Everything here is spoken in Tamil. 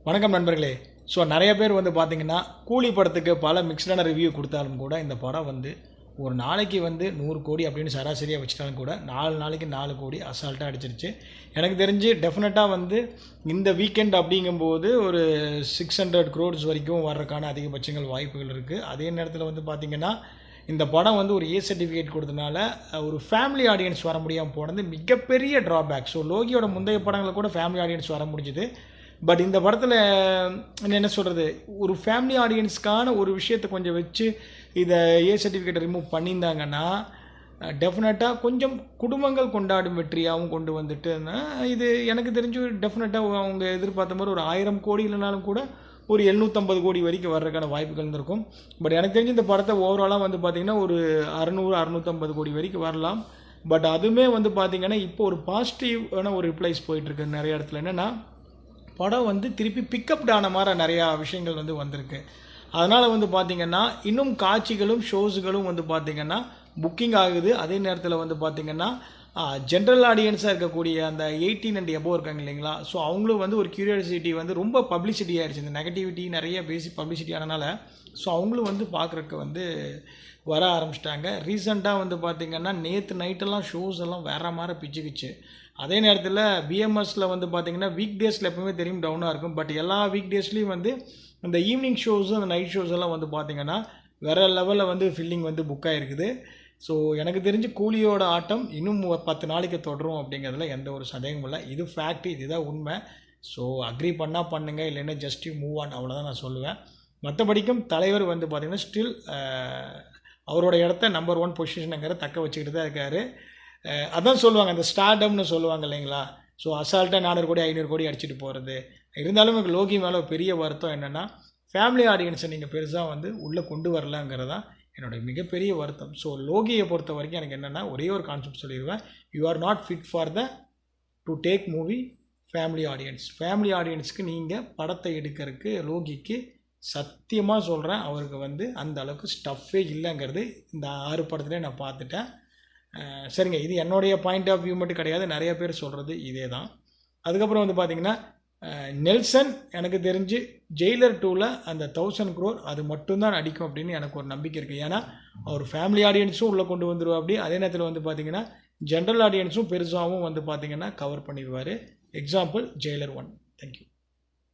வணக்கம் நண்பர்களே. ஸோ நிறைய பேர் வந்து பார்த்தீங்கன்னா கூலி படத்துக்கு பல மிக்ஸ்டான ரிவ்யூ கொடுத்தாலும் கூட இந்த படம் வந்து ஒரு நாளைக்கு வந்து 100 கோடி அப்படின்னு சராசரியாக வச்சுட்டாலும் கூட 4 நாளைக்கு 4 கோடி அசால்ட்டாக அடிச்சிருச்சு. எனக்கு தெரிஞ்சு டெஃபினட்டாக வந்து இந்த வீக்கெண்ட் அப்படிங்கும்போது ஒரு 600 crores வரைக்கும் வர்றதுக்கான அதிகபட்சங்கள் வாய்ப்புகள் இருக்குது. அதே நேரத்தில் வந்து பார்த்திங்கன்னா இந்த படம் வந்து ஒரு ஏ சர்டிஃபிகேட் கொடுத்தனால ஒரு ஃபேமிலி ஆடியன்ஸ் வர முடியாமல் போனது மிகப்பெரிய ட்ராபேக். ஸோ லோகியோட முந்தைய படங்களில் கூட ஃபேமிலி ஆடியன்ஸ் வர முடிஞ்சுது. பட் இந்த படத்தில் என்ன சொல்கிறது, ஒரு ஃபேமிலி ஆடியன்ஸ்க்கான ஒரு விஷயத்தை கொஞ்சம் வச்சு இதை ஏ சர்டிஃபிகேட்டை ரிமூவ் பண்ணியிருந்தாங்கன்னா டெஃபினட்டாக கொஞ்சம் குடும்பங்கள் கொண்டாடும் வெற்றியாகவும் கொண்டு வந்துட்டு இது எனக்கு தெரிஞ்சு டெஃபினட்டாக அவங்க எதிர்பார்த்த மாதிரி ஒரு 1000 கோடி இல்லைனாலும் கூட ஒரு 750 கோடி வரைக்கும் வர்றதுக்கான வாய்ப்புகள் இருந்திருக்கும். பட் எனக்கு தெரிஞ்சு இந்த படத்தை ஓவராலாக வந்து பார்த்திங்கன்னா ஒரு 600-650 கோடி வரைக்கும் வரலாம். பட் அதுவுமே வந்து பார்த்திங்கன்னா இப்போ ஒரு பாசிட்டிவான ஒரு ரிப்ளைஸ் போயிட்டுருக்கு நிறைய இடத்துல. என்னென்னா படம் வந்து திருப்பி பிக்கப்ட் ஆன மாதிரி நிறையா விஷயங்கள் வந்து வந்திருக்கு. அதனால் வந்து பார்த்திங்கன்னா இன்னும் காட்சிகளும் ஷோஸுகளும் வந்து பார்த்திங்கன்னா புக்கிங் ஆகுது. அதே நேரத்தில் வந்து பார்த்திங்கன்னா ஜென்ரல் ஆடியன்ஸாக இருக்கக்கூடிய அந்த 18 and above இருக்காங்க இல்லைங்களா, ஸோ அவங்களும் வந்து ஒரு க்யூரியாசிட்டி வந்து ரொம்ப பப்ளிசிட்டி ஆகிடுச்சு. இந்த நெகட்டிவிட்டி நிறைய பேசி பப்ளிசிட்டி ஆனனால ஸோ அவங்களும் வந்து பார்க்குறக்கு வந்து வர ஆரம்பிச்சிட்டாங்க. ரீசெண்டாக வந்து பார்த்திங்கன்னா நேற்று நைட்டெல்லாம் ஷோஸ் எல்லாம் வேறு மாதிரி பிச்சுக்குச்சு. அதே நேரத்தில் பிஎம்எஸில் வந்து பார்த்திங்கன்னா வீக் டேஸில் எப்பவுமே தெரியும் டவுனாக இருக்கும். பட் எல்லா வீக் டேஸ்லேயும் வந்து இந்த ஈவினிங் ஷோஸும் அந்த நைட் ஷோஸ் எல்லாம் வந்து பார்த்திங்கன்னா வேறு லெவலில் வந்து ஃபில்லிங் வந்து புக் ஆகிருக்குது. ஸோ எனக்கு தெரிஞ்சு கூலியோட ஆட்டம் இன்னும் 10 நாளைக்கு தொடரும் அப்படிங்கிறதுல எந்த ஒரு சந்தேகமும் இல்லை. இது ஃபேக்ட், இதுதான் உண்மை. ஸோ அக்ரி பண்ணால் பண்ணுங்கள், இல்லைன்னா ஜஸ்ட் யூ மூவ் ஆன், அவ்வளோதான் நான் சொல்லுவேன். மற்றபடிக்கும் தலைவர் வந்து பார்த்திங்கன்னா ஸ்டில் அவரோட இடத்த நம்பர் 1 பொசிஷனுங்கிற தக்க வச்சுக்கிட்டு தான் இருக்கார். அதான் சொல்லுவாங்க அந்த ஸ்டார்டம்னு சொல்லுவாங்க இல்லைங்களா. ஸோ அசால்ட்டாக 400 கோடி 500 கோடி அடிச்சுட்டு போகிறது. இருந்தாலும் எனக்கு லோகி மேலே பெரிய வருத்தம் என்னென்னா ஃபேமிலி ஆடியன்ஸை நீங்கள் பெருசாக வந்து உள்ளே கொண்டு வரலாங்கிறதான் என்னோடய மிகப்பெரிய வருத்தம். ஸோ லோகியை பொறுத்த வரைக்கும் எனக்கு என்னென்னா ஒரே ஒரு கான்செப்ட் சொல்லிடுவேன், you are not fit for to take movie family audience. Family ஆடியன்ஸுக்கு நீங்கள் படத்தை எடுக்கிறதுக்கு லோகிக்கு சத்தியமாக சொல்கிறேன், அவருக்கு வந்து அந்த அளவுக்கு ஸ்டஃப்பே இல்லைங்கிறது இந்த 6 படத்துலேயே நான் பார்த்துட்டேன். சரிங்க, இது என்னுடைய பாயிண்ட் ஆஃப் வியூ மட்டும் கிடையாது, நிறைய பேர் சொல்கிறது இதே தான். அதுக்கப்புறம் வந்து பார்த்திங்கன்னா நெல்சன் எனக்கு தெரிஞ்சு ஜெயிலர் 2ல் அந்த 1000 crore அது மட்டும்தான் அடிக்கும் அப்படின்னு எனக்கு ஒரு நம்பிக்கை இருக்குது. ஏன்னா அவர் ஃபேமிலி ஆடியன்ஸும் உள்ளே கொண்டு வந்துடுவா. அப்படி அதே நேரத்தில் வந்து பார்த்திங்கன்னா ஜென்ரல் ஆடியன்ஸும் பெருசாகவும் வந்து பார்த்திங்கன்னா கவர் பண்ணிடுவார். Example Jailer 1. தேங்க்யூ.